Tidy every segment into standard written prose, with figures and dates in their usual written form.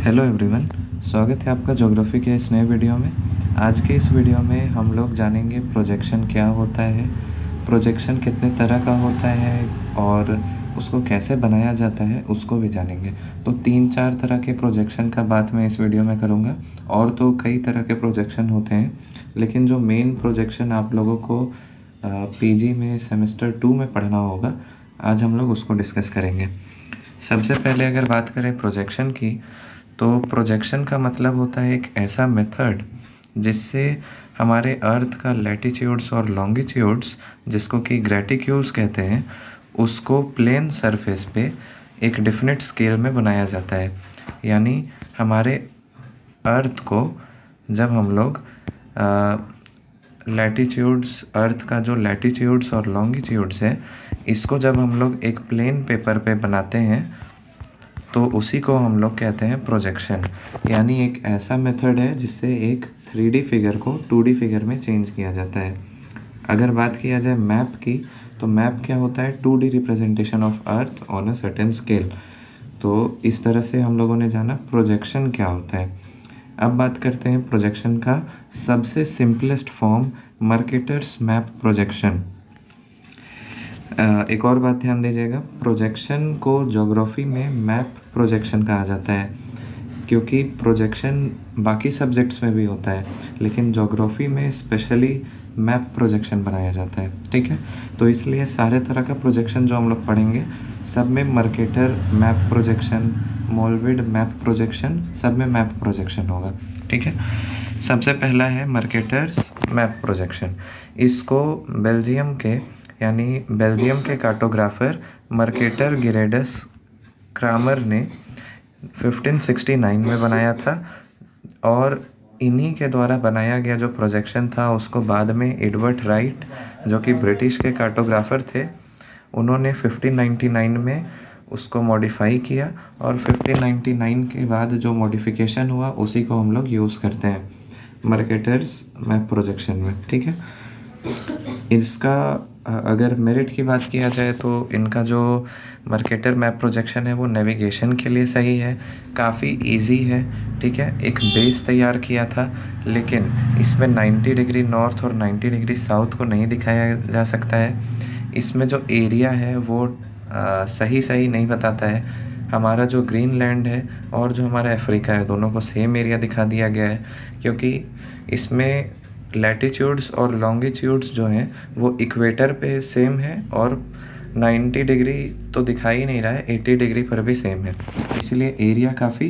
Hello everyone, स्वागत है आपका ज्योग्राफी के इस नए वीडियो में। आज के इस वीडियो में हम लोग जानेंगे प्रोजेक्शन क्या होता है, प्रोजेक्शन कितने तरह का होता है और उसको कैसे बनाया जाता है उसको भी जानेंगे। तो 3-4 तरह के प्रोजेक्शन का बात मैं इस वीडियो में करूँगा। और तो कई तरह के प्रोजेक्शन होते हैं, लेकिन जो मेन प्रोजेक्शन आप लोगों को पीजी में सेमेस्टर 2 में पढ़ना होगा, आज हम लोग उसको डिस्कस करेंगे। सबसे पहले अगर बात करें प्रोजेक्शन की, तो प्रोजेक्शन का मतलब होता है एक ऐसा मेथड जिससे हमारे अर्थ का लैटिट्यूड्स और लॉन्गिट्यूड्स, जिसको कि ग्रेटिक्यूल्स कहते हैं, उसको प्लेन सरफेस पे एक डेफिनेट स्केल में बनाया जाता है। यानी हमारे अर्थ को जब हम लोग लैटिट्यूड्स, अर्थ का जो लैटिट्यूड्स और लॉन्गिट्यूड्स है, इसको जब हम लोग एक प्लेन पेपर पे बनाते हैं तो उसी को हम लोग कहते हैं प्रोजेक्शन। यानी एक ऐसा मेथड है जिससे एक 3D फिगर को 2D फिगर में चेंज किया जाता है। अगर बात किया जाए मैप की, तो मैप क्या होता है? 2D representation of earth on a certain scale. तो इस तरह से हम लोगों ने जाना प्रोजेक्शन क्या होता है। अब बात करते हैं प्रोजेक्शन का सबसे सिंपलेस्ट फॉर्म, मर्केटर्स मैप प्रोजेक्शन। एक और बात ध्यान दीजिएगा, प्रोजेक्शन को ज्योग्राफी में मैप प्रोजेक्शन कहा जाता है, क्योंकि प्रोजेक्शन बाकी सब्जेक्ट्स में भी होता है, लेकिन ज्योग्राफी में स्पेशली मैप प्रोजेक्शन बनाया जाता है। ठीक है, तो इसलिए सारे तरह का प्रोजेक्शन जो हम लोग पढ़ेंगे, सब में Mercator map projection, Mollweide map projection, सब में मैप प्रोजेक्शन होगा। ठीक है, सबसे पहला है मर्केटर्स मैप प्रोजेक्शन। इसको बेल्जियम के कार्टोग्राफर मर्केटर गिरेडस क्रामर ने 1569 में बनाया था, और इन्हीं के द्वारा बनाया गया जो प्रोजेक्शन था उसको बाद में एडवर्ड राइट, जो कि ब्रिटिश के कार्टोग्राफर थे, उन्होंने 1599 में उसको मॉडिफाई किया, और 1599 के बाद जो मॉडिफिकेशन हुआ उसी को हम लोग यूज़ करते हैं मर्केटर्स मैप प्रोजेक्शन में। ठीक है, इसका अगर मेरिट की बात किया जाए तो इनका जो मर्केटर मैप प्रोजेक्शन है वो नेविगेशन के लिए सही है, काफ़ी इजी है। ठीक है, एक बेस तैयार किया था, लेकिन इसमें 90 डिग्री नॉर्थ और 90 डिग्री साउथ को नहीं दिखाया जा सकता है। इसमें जो एरिया है वो सही नहीं बताता है। हमारा जो ग्रीनलैंड है और जो हमारा अफ्रीका है, दोनों को सेम एरिया दिखा दिया गया है, क्योंकि इसमें लैटिट्यूड्स और लॉन्गिट्यूड्स जो हैं वो इक्वेटर पे सेम है, और 90 डिग्री तो दिखा ही नहीं रहा है, 80 डिग्री पर भी सेम है। इसलिए एरिया काफ़ी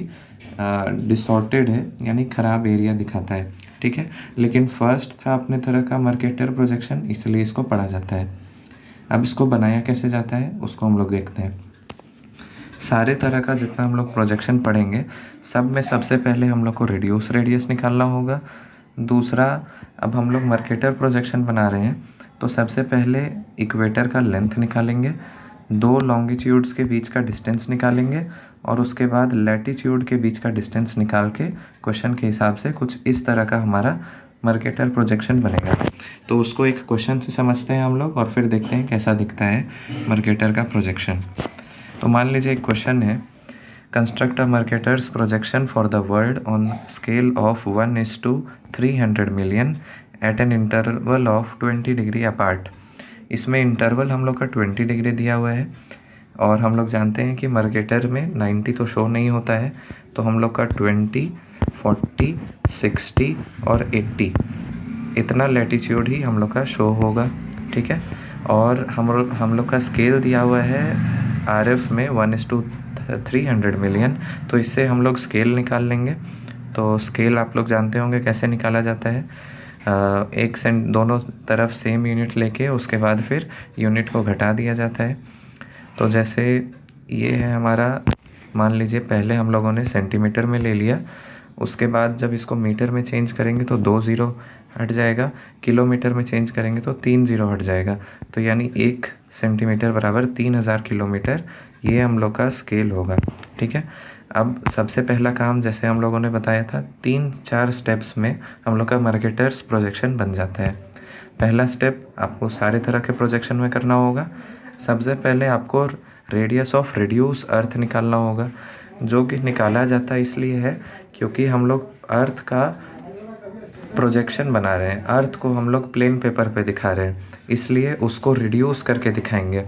डिसऑर्टेड है, यानी ख़राब एरिया दिखाता है। ठीक है, लेकिन फर्स्ट था अपने तरह का मर्केटर प्रोजेक्शन, इसलिए इसको पढ़ा जाता है। अब इसको बनाया कैसे जाता है उसको हम लोग देखते हैं। सारे तरह का जितना हम लोग प्रोजेक्शन पढ़ेंगे, सब में सबसे पहले हम लोग को रेडियस निकालना होगा। दूसरा, अब हम लोग मर्केटर प्रोजेक्शन बना रहे हैं, तो सबसे पहले इक्वेटर का लेंथ निकालेंगे, 2 लॉन्गिट्यूड्स के बीच का डिस्टेंस निकालेंगे, और उसके बाद लैटिट्यूड के बीच का डिस्टेंस निकाल के क्वेश्चन के हिसाब से कुछ इस तरह का हमारा मर्केटर प्रोजेक्शन बनेगा। तो उसको एक क्वेश्चन से समझते हैं हम लोग, और फिर देखते हैं कैसा दिखता है मर्केटर का प्रोजेक्शन। तो मान लीजिए एक क्वेश्चन है, construct a Mercator's projection for the world on scale of 1:300 million at an interval of 20 degree apart. इसमें इंटरवल हम लोग का 20 डिग्री दिया हुआ है, और हम लोग जानते हैं कि मर्केटर में 90 तो शो नहीं होता है, तो हम लोग का 20, 40, 60 और 80 इतना लैटिट्यूड ही हम लोग का शो होगा। ठीक है, और हम लोग का स्केल दिया हुआ है RF में 1:300 मिलियन, तो इससे हम लोग स्केल निकाल लेंगे। तो स्केल आप लोग जानते होंगे कैसे निकाला जाता है। दोनों तरफ सेम यूनिट लेके उसके बाद फिर यूनिट को घटा दिया जाता है। तो जैसे ये है हमारा, मान लीजिए पहले हम लोगों ने सेंटीमीटर में ले लिया, उसके बाद जब इसको मीटर में चेंज करेंगे तो 2 ज़ीरो हट जाएगा, किलोमीटर में चेंज करेंगे तो 3 ज़ीरो हट जाएगा, तो यानी 1 सेंटीमीटर बराबर 3000 किलोमीटर, ये हम लोग का स्केल होगा। ठीक है, अब सबसे पहला काम जैसे हम लोगों ने बताया था, 3-4 स्टेप्स में हम लोग का मर्केटर्स प्रोजेक्शन बन जाता है। पहला स्टेप आपको सारे तरह के प्रोजेक्शन में करना होगा। सबसे पहले आपको रेडियस ऑफ रेड्यूस अर्थ निकालना होगा। जो कि निकाला जाता इसलिए है क्योंकि हम लोग अर्थ का प्रोजेक्शन बना रहे हैं, अर्थ को हम लोग प्लेन पेपर पे दिखा रहे हैं, इसलिए उसको रिड्यूस करके दिखाएंगे।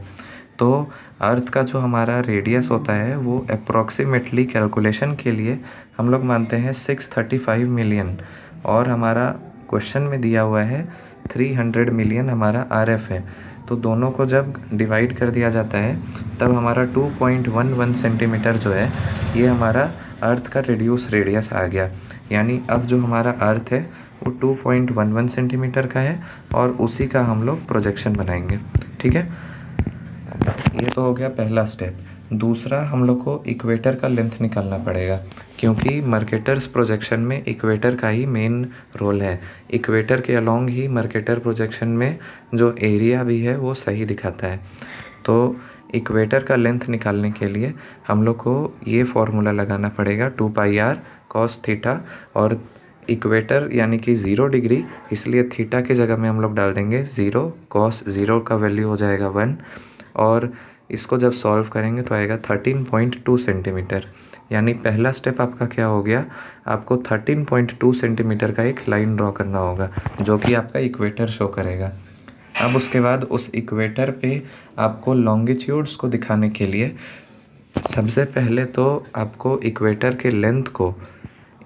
तो अर्थ का जो हमारा रेडियस होता है वो अप्रॉक्सीमेटली कैलकुलेशन के लिए हम लोग मानते हैं 635 मिलियन, और हमारा क्वेश्चन में दिया हुआ है 300 मिलियन हमारा RF है। तो दोनों को जब डिवाइड कर दिया जाता है तब हमारा 2.11 सेंटीमीटर जो है ये हमारा अर्थ का रिड्यूस रेडियस आ गया। यानी अब जो हमारा अर्थ है वो 2.11 सेंटीमीटर का है और उसी का हम लोग प्रोजेक्शन बनाएंगे। ठीक है, ये तो हो गया पहला स्टेप। दूसरा, हम लोग को इक्वेटर का लेंथ निकालना पड़ेगा क्योंकि मर्केटर्स प्रोजेक्शन में इक्वेटर का ही मेन रोल है। इक्वेटर के अलोंग ही मर्केटर प्रोजेक्शन में जो एरिया भी है वो सही दिखाता है। तो इक्वेटर का लेंथ निकालने के लिए हम लोग को ये फॉर्मूला लगाना पड़ेगा 2πr cos थीटा, और इक्वेटर यानी कि 0 डिग्री, इसलिए थीटा की जगह में हम लोग डाल देंगे 0, cos 0 का वैल्यू हो जाएगा 1, और इसको जब सॉल्व करेंगे तो आएगा 13.2 सेंटीमीटर। यानी पहला स्टेप आपका क्या हो गया, आपको 13.2 सेंटीमीटर का एक लाइन ड्रॉ करना होगा जो कि आपका इक्वेटर शो करेगा। अब उसके बाद उस इक्वेटर पे आपको लॉन्गिट्यूड्स को दिखाने के लिए सबसे पहले तो आपको इक्वेटर के लेंथ को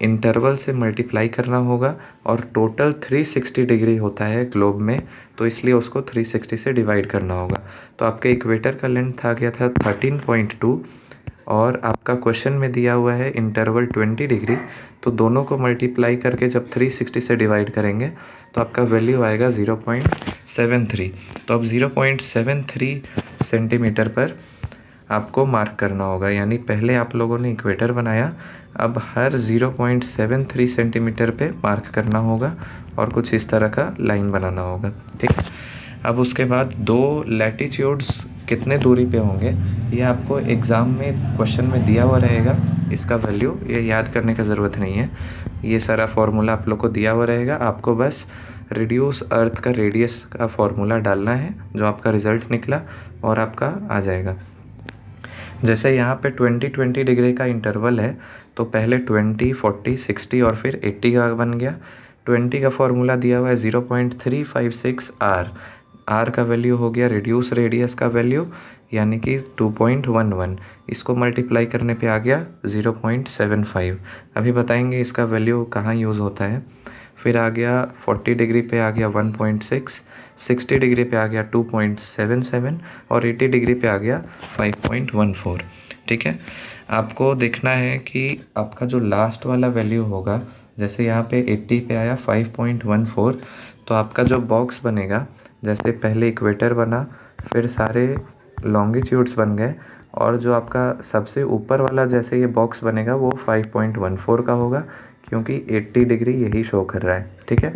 इंटरवल से मल्टीप्लाई करना होगा, और टोटल 360 डिग्री होता है ग्लोब में, तो इसलिए उसको 360 से डिवाइड करना होगा। तो आपके इक्वेटर का लेंथ आ गया था 13.2, और आपका क्वेश्चन में दिया हुआ है इंटरवल 20 डिग्री, तो दोनों को मल्टीप्लाई करके जब 360 से डिवाइड करेंगे तो आपका वैल्यू आएगा 0.73। तो अब 0.73 सेंटीमीटर पर आपको मार्क करना होगा। यानी पहले आप लोगों ने इक्वेटर बनाया, अब हर 0.73 सेंटीमीटर पे मार्क करना होगा और कुछ इस तरह का लाइन बनाना होगा। ठीक है, अब उसके बाद दो लैटिट्यूड्स कितने दूरी पे होंगे ये आपको एग्ज़ाम में क्वेश्चन में दिया हुआ रहेगा। इसका वैल्यू ये याद करने का ज़रूरत नहीं है, ये सारा फॉर्मूला आप लोग को दिया हुआ रहेगा। आपको बस रिड्यूस अर्थ का रेडियस का फॉर्मूला डालना है, जो आपका रिज़ल्ट निकला और आपका आ जाएगा। जैसे यहाँ पे 20-20 डिग्री का इंटरवल है, तो पहले 20, 40, 60 और फिर 80 का बन गया। 20 का फॉर्मूला दिया हुआ है 0.356 आर का वैल्यू हो गया रिड्यूस रेडियस का वैल्यू, यानी कि 2.11। इसको मल्टीप्लाई करने पे आ गया 0.75। अभी बताएंगे इसका वैल्यू कहाँ यूज़ होता है। फिर आ गया 40 डिग्री पे आ गया 1.6, 60 डिग्री पे आ गया 2.77 और 80 डिग्री पे आ गया 5.14। ठीक है, आपको देखना है कि आपका जो लास्ट वाला वैल्यू होगा, जैसे यहाँ पे 80 पे आया 5.14, तो आपका जो बॉक्स बनेगा, जैसे पहले इक्वेटर बना, फिर सारे लॉन्गिट्यूड्स बन गए, और जो आपका सबसे ऊपर वाला जैसे ये बॉक्स बनेगा वो 5.14 का होगा, क्योंकि 80 डिग्री यही शो कर रहा है। ठीक है,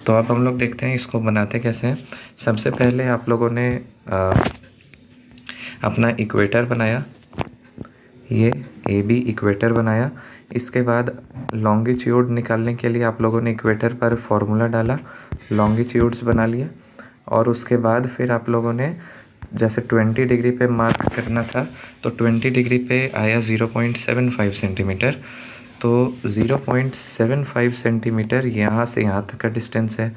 तो अब हम लोग देखते हैं इसको बनाते कैसे हैं। सबसे पहले आप लोगों ने अपना इक्वेटर बनाया, ये AB इक्वेटर बनाया। इसके बाद लॉन्गिट्यूड निकालने के लिए आप लोगों ने इक्वेटर पर फॉर्मूला डाला, लॉन्गिट्यूड्स बना लिए, और उसके बाद फिर आप लोगों ने जैसे 20 डिग्री पे मार्क करना था, तो 20 डिग्री पे आया 0.75 सेंटीमीटर। तो 0.75 सेंटीमीटर यहाँ से यहाँ तक का डिस्टेंस है।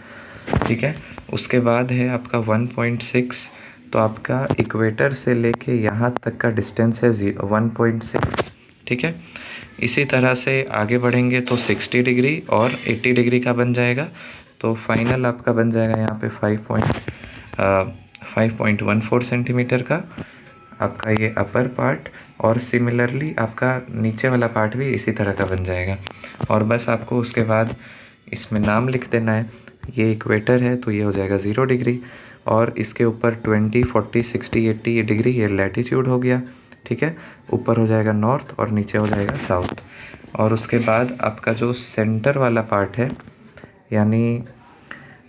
ठीक है, उसके बाद है आपका 1.6, तो आपका इक्वेटर से लेके यहाँ तक का डिस्टेंस है 1.6। ठीक है, इसी तरह से आगे बढ़ेंगे तो 60 डिग्री और 80 डिग्री का बन जाएगा। तो फाइनल आपका बन जाएगा यहाँ पे 5.14 सेंटीमीटर का आपका ये अपर पार्ट, और सिमिलरली आपका नीचे वाला पार्ट भी इसी तरह का बन जाएगा। और बस आपको उसके बाद इसमें नाम लिख देना है। ये इक्वेटर है तो ये हो जाएगा 0 डिग्री, और इसके ऊपर 20, 40, 60, 80 डिग्री ये लैटिट्यूड हो गया। ठीक है, ऊपर हो जाएगा नॉर्थ और नीचे हो जाएगा साउथ। और उसके बाद आपका जो सेंटर वाला पार्ट है, यानी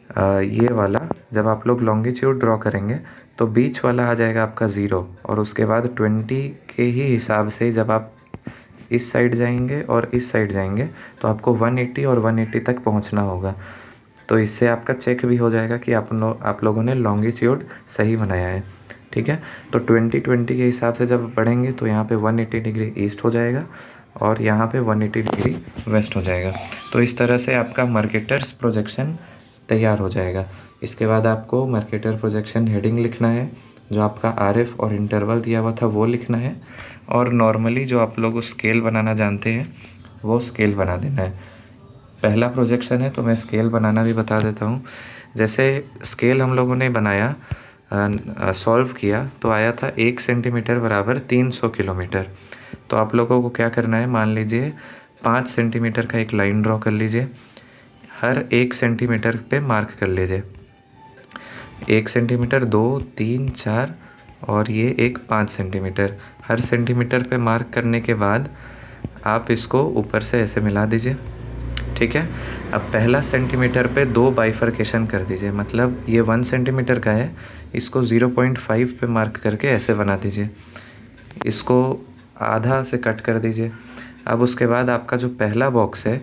ये वाला, जब आप लोग लॉन्गिट्यूड ड्रॉ करेंगे तो बीच वाला आ जाएगा आपका 0, और उसके बाद 20 के ही हिसाब से जब आप इस साइड जाएंगे और इस साइड जाएंगे तो आपको 180 और 180 तक पहुंचना होगा। तो इससे आपका चेक भी हो जाएगा कि आप लोगों ने लॉन्गिट्यूड सही बनाया है। ठीक ठीक है। तो 2020 के हिसाब से जब पढ़ेंगे तो यहाँ पे 180 डिग्री ईस्ट हो जाएगा और यहाँ पे 180 डिग्री वेस्ट हो जाएगा। तो इस तरह से आपका मर्केटर्स प्रोजेक्शन तैयार हो जाएगा। इसके बाद आपको मर्केटर प्रोजेक्शन हेडिंग लिखना है, जो आपका आरएफ और इंटरवल दिया हुआ था वो लिखना है, और नॉर्मली जो आप लोग स्केल बनाना जानते हैं वो स्केल बना देना है। पहला प्रोजेक्शन है तो मैं स्केल बनाना भी बता देता हूँ। जैसे स्केल हम लोगों ने बनाया, सॉल्व किया, तो आया था 1 सेंटीमीटर बराबर 300 किलोमीटर। तो आप लोगों को क्या करना है, मान लीजिए 5 सेंटीमीटर का एक लाइन ड्रॉ कर लीजिए, हर 1 सेंटीमीटर पे मार्क कर लीजिए। 1 सेंटीमीटर, 2, 3, 4 और ये एक 5 सेंटीमीटर। हर सेंटीमीटर पे मार्क करने के बाद आप इसको ऊपर से ऐसे मिला दीजिए, ठीक है। अब पहला सेंटीमीटर पे 2 बाइफर्केशन कर दीजिए, मतलब ये 1 सेंटीमीटर का है, इसको 0.5 पे मार्क करके ऐसे बना दीजिए, इसको आधा से कट कर दीजिए। अब उसके बाद आपका जो पहला बॉक्स है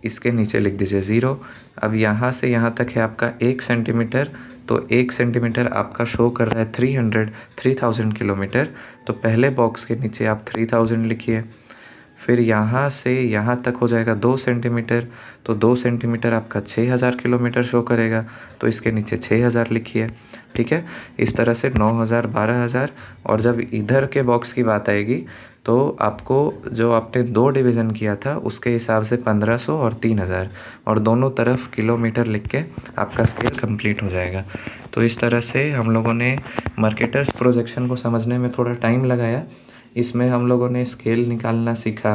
इसके नीचे लिख दीजिए 0। अब यहाँ से यहाँ तक है आपका 1 सेंटीमीटर, तो 1 सेंटीमीटर आपका शो कर रहा है 3000 किलोमीटर। तो पहले बॉक्स के नीचे आप 3000 लिखिए। फिर यहाँ से यहाँ तक हो जाएगा 2 सेंटीमीटर, तो 2 सेंटीमीटर आपका 6000 किलोमीटर शो करेगा, तो इसके नीचे 6000 लिखिए, ठीक है। इस तरह से 9000, 12000, और जब इधर के बॉक्स की बात आएगी तो आपको जो आपने 2 डिवीज़न किया था उसके हिसाब से 1500 और 3000, और दोनों तरफ किलोमीटर लिख के आपका स्केल कंप्लीट हो जाएगा। तो इस तरह से हम लोगों ने मार्केटर्स प्रोजेक्शन को समझने में थोड़ा टाइम लगाया। इसमें हम लोगों ने स्केल निकालना सीखा,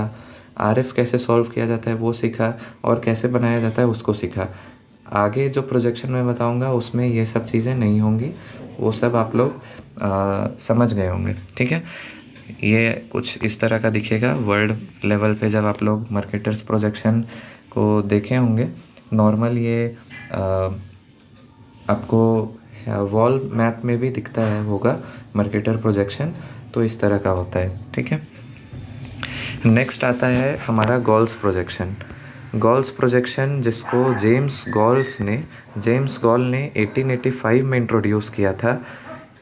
आरएफ कैसे सॉल्व किया जाता है वो सीखा, और कैसे बनाया जाता है उसको सीखा। आगे जो प्रोजेक्शन मैं बताऊंगा उसमें ये सब चीज़ें नहीं होंगी, वो सब आप लोग समझ गए होंगे, ठीक है। ये कुछ इस तरह का दिखेगा वर्ल्ड लेवल पे जब आप लोग मार्केटर्स प्रोजेक्शन को देखे होंगे। नॉर्मल ये आपको वॉल मैप में भी दिखता है होगा मार्केटर प्रोजेक्शन, तो इस तरह का होता है, ठीक है। नेक्स्ट आता है हमारा गॉल्स प्रोजेक्शन। गॉल्स प्रोजेक्शन जिसको जेम्स गॉल ने 1885 में इंट्रोड्यूस किया था।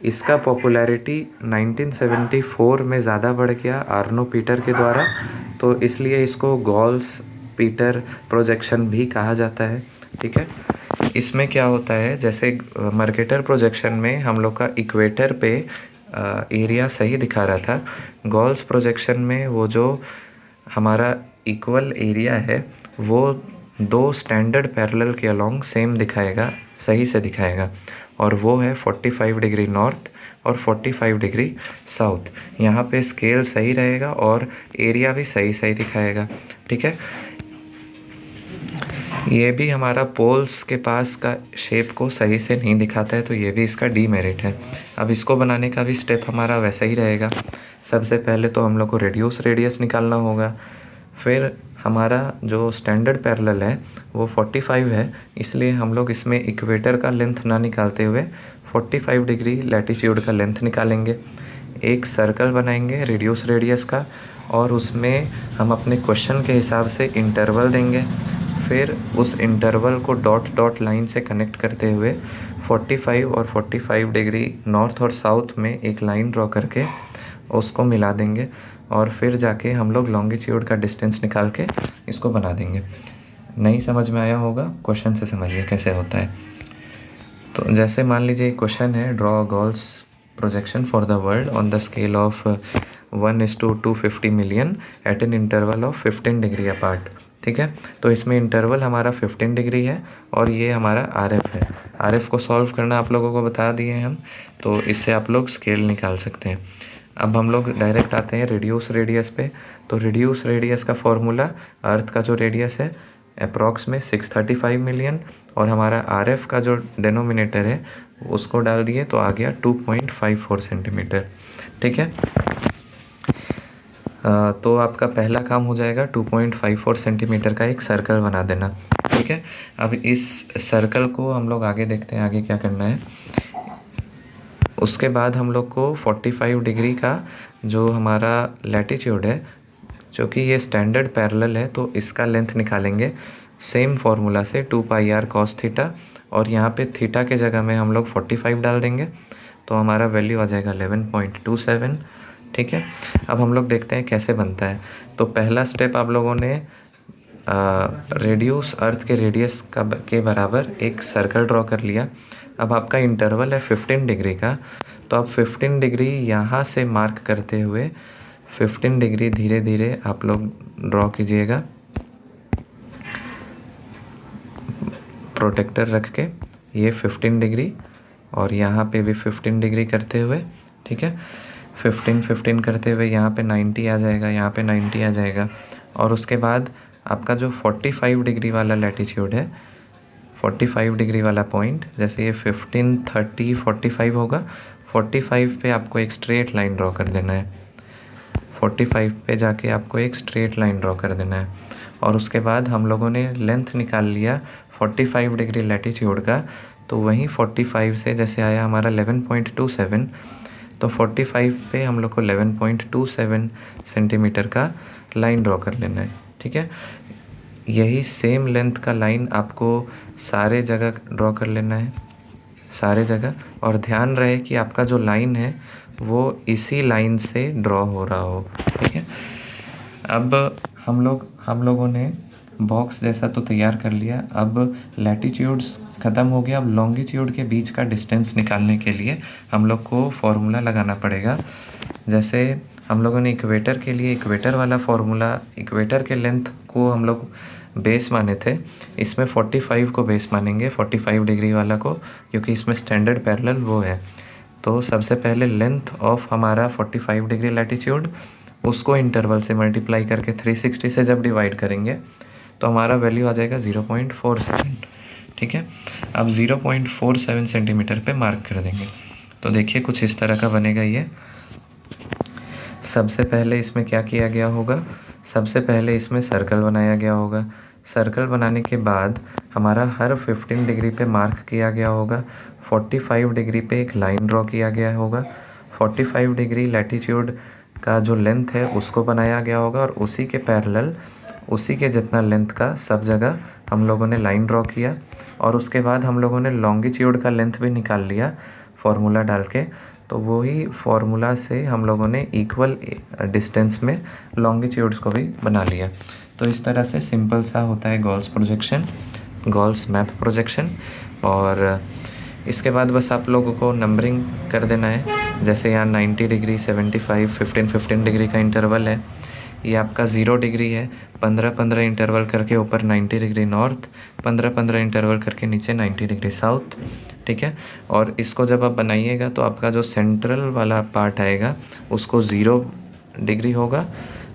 इसका पॉपुलैरिटी 1974 में ज़्यादा बढ़ गया आर्नो पीटर के द्वारा, तो इसलिए इसको गॉल्स पीटर प्रोजेक्शन भी कहा जाता है, ठीक है। इसमें क्या होता है, जैसे मार्केटर प्रोजेक्शन में हम लोग का इक्वेटर पे एरिया सही दिखा रहा था, गॉल्स प्रोजेक्शन में वो जो हमारा इक्वल एरिया है वो 2 स्टैंडर्ड पैरेलल के अलोंग सेम दिखाएगा, सही से दिखाएगा, और वो है 45 डिग्री नॉर्थ और 45 डिग्री साउथ। यहाँ पे स्केल सही रहेगा और एरिया भी सही दिखाएगा, ठीक है। ये भी हमारा पोल्स के पास का शेप को सही से नहीं दिखाता है, तो ये भी इसका डीमेरिट है। अब इसको बनाने का भी स्टेप हमारा वैसा ही रहेगा। सबसे पहले तो हम लोग को रेडियस निकालना होगा, फिर हमारा जो स्टैंडर्ड पैरेलल है वो 45 है, इसलिए हम लोग इसमें इक्वेटर का लेंथ ना निकालते हुए 45 डिग्री लैटिट्यूड का लेंथ निकालेंगे। एक सर्कल बनाएंगे रेडियस का, और उसमें हम अपने क्वेश्चन के हिसाब से इंटरवल देंगे। फिर उस इंटरवल को डॉट लाइन से कनेक्ट करते हुए 45 और 45 डिग्री नॉर्थ और साउथ में एक लाइन ड्रॉ करके उसको मिला देंगे, और फिर जाके हम लोग लॉन्गिट्यूड का डिस्टेंस निकाल के इसको बना देंगे। नहीं समझ में आया होगा, क्वेश्चन से समझिए कैसे होता है। तो जैसे मान लीजिए क्वेश्चन है, draw Gall's projection for the world on the scale of 1:250 million at an interval of 15 degree apart, ठीक है। तो इसमें इंटरवल हमारा 15 डिग्री है और ये हमारा आरएफ है। आरएफ को सॉल्व करना आप लोगों को बता दिए हम, तो इससे आप लोग स्केल निकाल सकते हैं। अब हम लोग डायरेक्ट आते हैं रेडियस पे। तो रेडियस का फॉर्मूला, अर्थ का जो रेडियस है अप्रॉक्स में 635 मिलियन, और हमारा आरएफ का जो डेनोमिनेटर है उसको डाल दिए तो आ गया 2.54 सेंटीमीटर, ठीक है। तो आपका पहला काम हो जाएगा 2.54 सेंटीमीटर का एक सर्कल बना देना, ठीक है। अब इस सर्कल को हम लोग आगे देखते हैं आगे क्या करना है। उसके बाद हम लोग को 45 डिग्री का जो हमारा लैटिट्यूड है, जो कि ये स्टैंडर्ड पैरेलल है, तो इसका लेंथ निकालेंगे सेम फार्मूला से 2 पाई r cos थीटा, और यहाँ पे थीटा के जगह में हम लोग 45 डाल देंगे, तो तो हमारा वैल्यू आ जाएगा 11.27। ठीक है, अब हम लोग देखते हैं कैसे बनता है। तो पहला स्टेप आप लोगों ने रेडियस अर्थ के रेडियस के बराबर एक सर्कल ड्रॉ कर लिया। अब आपका इंटरवल है 15 डिग्री का, तो आप 15 डिग्री यहाँ से मार्क करते हुए 15 डिग्री धीरे धीरे आप लोग ड्रॉ कीजिएगा प्रोटेक्टर रख के। ये 15 डिग्री और यहाँ पे भी 15 डिग्री करते हुए, ठीक है, 15 करते हुए यहाँ पे 90 आ जाएगा, यहाँ पे 90 आ जाएगा। और उसके बाद आपका जो 45 डिग्री वाला लैटिट्यूड है, 45 डिग्री वाला पॉइंट, जैसे ये 15, 30, 45 होगा, 45 पे आपको एक स्ट्रेट लाइन ड्रॉ कर देना है। 45 पे जाके आपको एक स्ट्रेट लाइन ड्रॉ कर देना है। और उसके बाद हम लोगों ने लेंथ निकाल लिया 45 डिग्री लैटिट्यूड का, तो वहीं 45 से जैसे आया हमारा 11.27, तो 45 पे हम लोग को 11.27 सेंटीमीटर का लाइन ड्रॉ कर लेना है। ठीक है, यही सेम लेंथ का लाइन आपको सारे जगह ड्रॉ कर लेना है, सारे जगह। और ध्यान रहे कि आपका जो लाइन है वो इसी लाइन से ड्रॉ हो रहा हो। ठीक है, अब हम लोगों ने बॉक्स जैसा तो तैयार कर लिया। अब लैटिट्यूड्स ख़त्म हो गया। अब लॉन्गिट्यूड के बीच का डिस्टेंस निकालने के लिए हम लोग को फॉर्मूला लगाना पड़ेगा। जैसे हम लोगों ने इक्वेटर के लिए इक्वेटर वाला फॉर्मूला, इक्वेटर के लेंथ को हम लोग बेस माने थे, इसमें 45 को बेस मानेंगे, 45 डिग्री वाला को, क्योंकि इसमें स्टैंडर्ड पैरेलल वो है। तो सबसे पहले लेंथ ऑफ हमारा 45 डिग्री लैटिट्यूड, उसको इंटरवल से मल्टीप्लाई करके 360 से जब डिवाइड करेंगे तो हमारा वैल्यू आ जाएगा 0.47। ठीक है, अब 0.47 सेंटीमीटर पे मार्क कर देंगे। तो देखिए कुछ इस तरह का बनेगा ये। सबसे पहले इसमें क्या किया गया होगा, सबसे पहले इसमें सर्कल बनाया गया होगा। सर्कल बनाने के बाद हमारा हर 15 डिग्री पे मार्क किया गया होगा। 45 डिग्री पे एक लाइन ड्रॉ किया गया होगा। 45 डिग्री लैटिट्यूड का जो लेंथ है उसको बनाया गया होगा, और उसी के पैरेलल, उसी के जितना लेंथ का सब जगह हम लोगों ने लाइन ड्रॉ किया। और उसके बाद हम लोगों ने लॉन्गिट्यूड का लेंथ भी निकाल लिया फॉर्मूला डाल के। तो वही फार्मूला से हम लोगों ने इक्वल डिस्टेंस में लॉन्गिट्यूड्स को भी बना लिया। तो इस तरह से सिंपल सा होता है galls projection, galls map projection. और इसके बाद बस आप लोगों को नंबरिंग कर देना है। जैसे यहाँ 90 डिग्री, 75, 15 डिग्री का इंटरवल है। ये आपका 0 डिग्री है, 15 इंटरवल करके ऊपर 90 डिग्री नॉर्थ, 15 इंटरवल करके नीचे 90 डिग्री साउथ। ठीक है, और इसको जब आप बनाइएगा तो आपका जो सेंट्रल वाला पार्ट आएगा उसको 0 डिग्री होगा।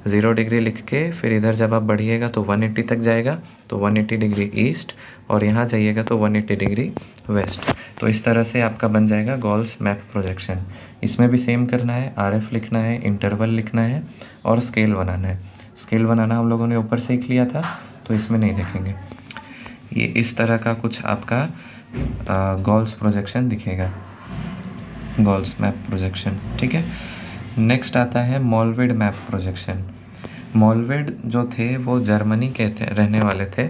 0 डिग्री लिख के फिर इधर जब आप बढ़िएगा तो 180 तक जाएगा, तो 180 डिग्री ईस्ट, और यहाँ जाइएगा तो 180 डिग्री वेस्ट। तो इस तरह से आपका बन जाएगा गॉल्स मैप प्रोजेक्शन। इसमें भी सेम करना है, RF लिखना है, इंटरवल लिखना है और स्केल बनाना है। स्केल बनाना हम लोगों ने ऊपर सीख लिया था, तो इसमें नहीं देखेंगे। ये इस तरह का कुछ आपका गॉल्स प्रोजेक्शन दिखेगा, गॉल्स मैप प्रोजेक्शन। ठीक है, नेक्स्ट आता है मोलविड मैप प्रोजेक्शन। मोलविड जो थे वो जर्मनी के रहने वाले थे।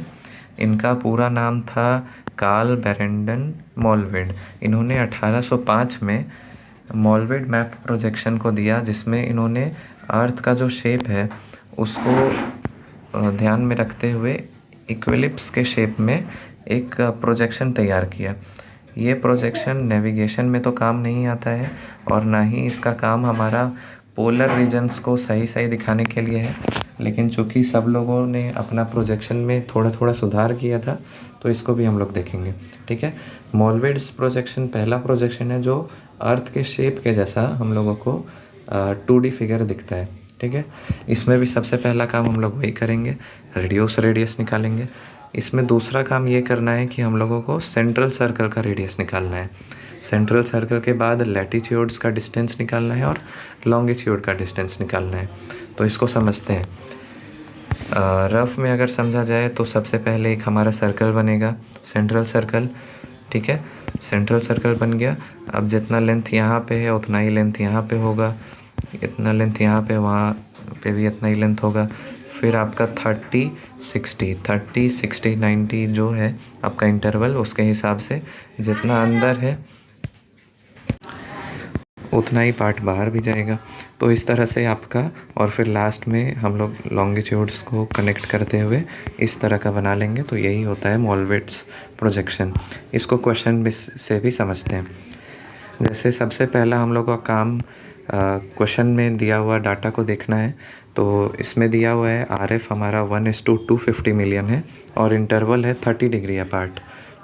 इनका पूरा नाम था कार्ल बेरेंडन मोलविड। इन्होंने 1805 में मोलविड मैप प्रोजेक्शन को दिया, जिसमें इन्होंने अर्थ का जो शेप है उसको ध्यान में रखते हुए इक्विलिप्स के शेप में एक प्रोजेक्शन तैयार किया। ये प्रोजेक्शन नेविगेशन में तो काम नहीं आता है, और ना ही इसका काम हमारा पोलर रीजन्स को सही सही दिखाने के लिए है। लेकिन चूँकि सब लोगों ने अपना प्रोजेक्शन में थोड़ा थोड़ा सुधार किया था, तो इसको भी हम लोग देखेंगे। ठीक है, मोलविड्स प्रोजेक्शन पहला प्रोजेक्शन है जो अर्थ के शेप के जैसा हम लोगों को 2D फिगर दिखता है। ठीक है, इसमें भी सबसे पहला काम हम लोग वही करेंगे, रेडियस निकालेंगे। इसमें दूसरा काम ये करना है कि हम लोगों को सेंट्रल सर्कल का रेडियस निकालना है। सेंट्रल सर्कल के बाद लैटिट्यूड्स का डिस्टेंस निकालना है और लॉन्गिट्यूड का डिस्टेंस निकालना है। तो इसको समझते हैं। रफ में अगर समझा जाए तो सबसे पहले एक हमारा सर्कल बनेगा, सेंट्रल सर्कल। ठीक है, सेंट्रल सर्कल बन गया। अब जितना लेंथ यहाँ पे है उतना ही लेंथ यहाँ पे होगा, इतना लेंथ यहाँ पे, वहाँ पे भी इतना ही लेंथ होगा। फिर आपका 30, 60, 90 जो है आपका इंटरवल, उसके हिसाब से जितना अंदर है उतना ही पार्ट बाहर भी जाएगा। तो इस तरह से आपका, और फिर लास्ट में हम लोग लॉन्गिट्यूड्स को कनेक्ट करते हुए इस तरह का बना लेंगे। तो यही होता है मोल्वेट्स प्रोजेक्शन। इसको क्वेश्चन से भी समझते हैं। जैसे सबसे पहला हम लोग का काम क्वेश्चन में दिया हुआ डाटा को देखना है। तो इसमें दिया हुआ है RF हमारा 1:250 मिलियन है और इंटरवल है 30 डिग्री अपार्ट।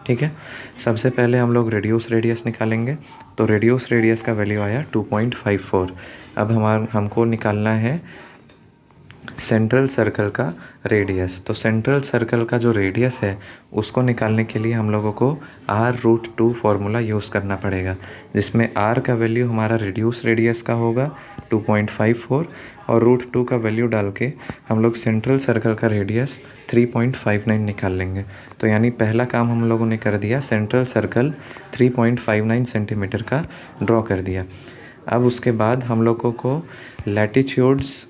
ठीक है, सबसे पहले हम लोग रेडियस निकालेंगे। तो रेडियस का वैल्यू आया 2.54। अब हमको निकालना है सेंट्रल सर्कल का रेडियस। तो सेंट्रल सर्कल का जो रेडियस है उसको निकालने के लिए हम लोगों को R√2 फार्मूला यूज़ करना पड़ेगा, जिसमें R का वैल्यू हमारा रेडियस का होगा 2.54 और √2 का वैल्यू डाल के हम लोग सेंट्रल सर्कल का रेडियस 3.59 निकाल लेंगे। तो यानी पहला काम हम लोगों ने कर दिया, सेंट्रल सर्कल 3.59 सेंटीमीटर का ड्रॉ कर दिया। अब उसके बाद हम लोगों को लैटिट्यूड्स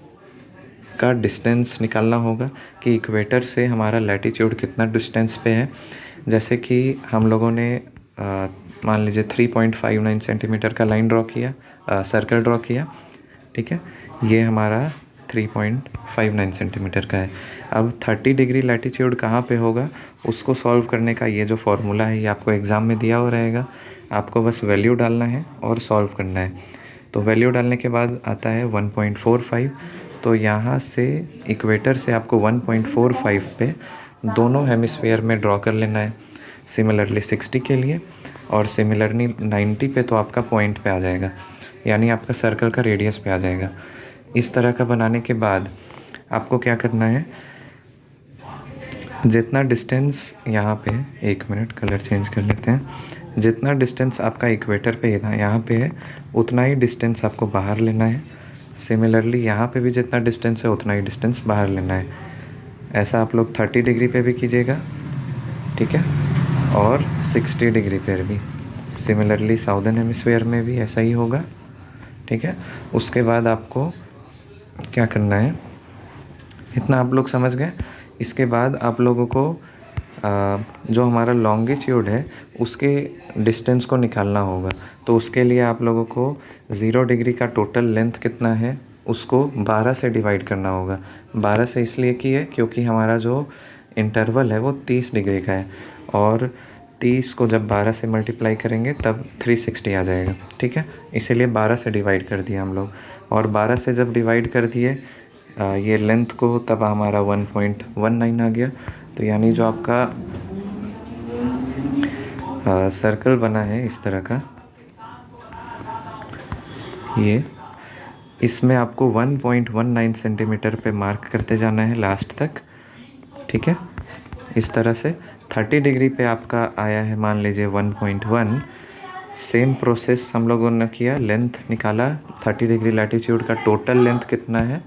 का डिस्टेंस निकालना होगा कि इक्वेटर से हमारा लैटिट्यूड कितना डिस्टेंस पे है। जैसे कि हम लोगों ने मान लीजिए 3.59 सेंटीमीटर का लाइन ड्रॉ किया, सर्कल ड्रॉ किया। ठीक है, ये हमारा 3.59 सेंटीमीटर का है। अब 30 डिग्री लैटिट्यूड कहाँ पे होगा उसको सॉल्व करने का ये जो फॉर्मूला है ये आपको एग्ज़ाम में दिया हो रहेगा। आपको बस वैल्यू डालना है और सॉल्व करना है। तो वैल्यू डालने के बाद आता है 1.45। तो यहाँ से इक्वेटर से आपको 1.45 पे दोनों हेमिस्फीयर में ड्रॉ कर लेना है। सिमिलरली 60 के लिए और सिमिलरली 90 पे तो आपका पॉइंट पे आ जाएगा, यानी आपका सर्कल का रेडियस पे आ जाएगा। इस तरह का बनाने के बाद आपको क्या करना है, जितना डिस्टेंस यहाँ पे, एक मिनट कलर चेंज कर लेते हैं, जितना डिस्टेंस आपका इक्वेटर पे यहाँ पे है उतना ही डिस्टेंस आपको बाहर लेना है। सिमिलरली यहाँ पे भी जितना डिस्टेंस है उतना ही डिस्टेंस बाहर लेना है। ऐसा आप लोग 30 डिग्री पे भी कीजिएगा, ठीक है, और 60 डिग्री पे भी। सिमिलरली साउदर्न हेमिस्फीयर में भी ऐसा ही होगा, ठीक है। उसके बाद आपको क्या करना है, इतना आप लोग समझ गए। इसके बाद आप लोगों को जो हमारा लॉन्गिट्यूड है उसके डिस्टेंस को निकालना होगा। तो उसके लिए आप लोगों को 0 डिग्री का टोटल लेंथ कितना है उसको 12 से डिवाइड करना होगा। 12 से इसलिए की है क्योंकि हमारा जो इंटरवल है वो 30 डिग्री का है और 30 को जब 12 से मल्टीप्लाई करेंगे तब 360 आ जाएगा, ठीक है। इसीलिए 12 से डिवाइड कर दिया हम लोग, और 12 से जब डिवाइड कर दिए ये लेंथ को, तब हमारा 1.19 आ गया। तो यानी जो आपका सर्कल बना है इस तरह का, ये इसमें आपको 1.19 सेंटीमीटर पे मार्क करते जाना है लास्ट तक, ठीक है। इस तरह से 30 डिग्री पे आपका आया है मान लीजिए 1.1। सेम प्रोसेस हम लोगों ने किया, लेंथ निकाला 30 डिग्री लैटिट्यूड का टोटल लेंथ कितना है।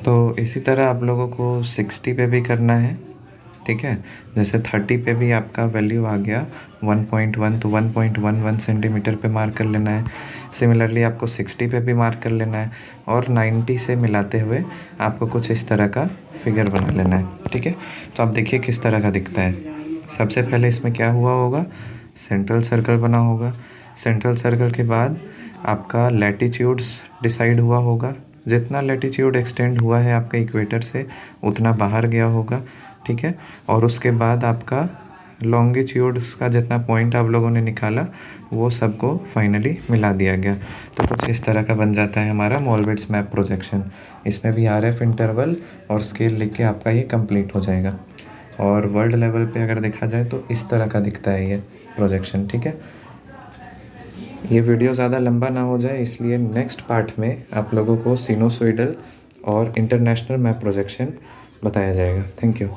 तो इसी तरह आप लोगों को 60 पे भी करना है, ठीक है। जैसे 30 पे भी आपका वैल्यू आ गया 1.1, तो 1.11 सेंटीमीटर पे मार्क कर लेना है। सिमिलरली आपको 60 पे भी मार्क कर लेना है और 90 से मिलाते हुए आपको कुछ इस तरह का फिगर बना लेना है, ठीक है। तो आप देखिए किस तरह का दिखता है। सबसे पहले इसमें क्या हुआ होगा, सेंट्रल सर्कल बना होगा। सेंट्रल सर्कल के बाद आपका लैटिट्यूड्स डिसाइड हुआ होगा। जितना लैटिट्यूड एक्सटेंड हुआ है आपका इक्वेटर से उतना बाहर गया होगा, ठीक है। और उसके बाद आपका लॉन्गिट्यूड्स का जितना पॉइंट आप लोगों ने निकाला वो सबको फाइनली मिला दिया गया। तो कुछ इस तरह का बन जाता है हमारा मोल्वेट्स मैप प्रोजेक्शन। इसमें भी RF इंटरवल और स्केल लिख के आपका ये कंप्लीट हो जाएगा। और वर्ल्ड लेवल पे अगर देखा जाए तो इस तरह का दिखता है ये प्रोजेक्शन, ठीक है। ये वीडियो ज़्यादा लंबा ना हो जाए इसलिए नेक्स्ट पार्ट में आप लोगों को सिनोसॉइडल और इंटरनेशनल मैप प्रोजेक्शन बताया जाएगा। Thank you.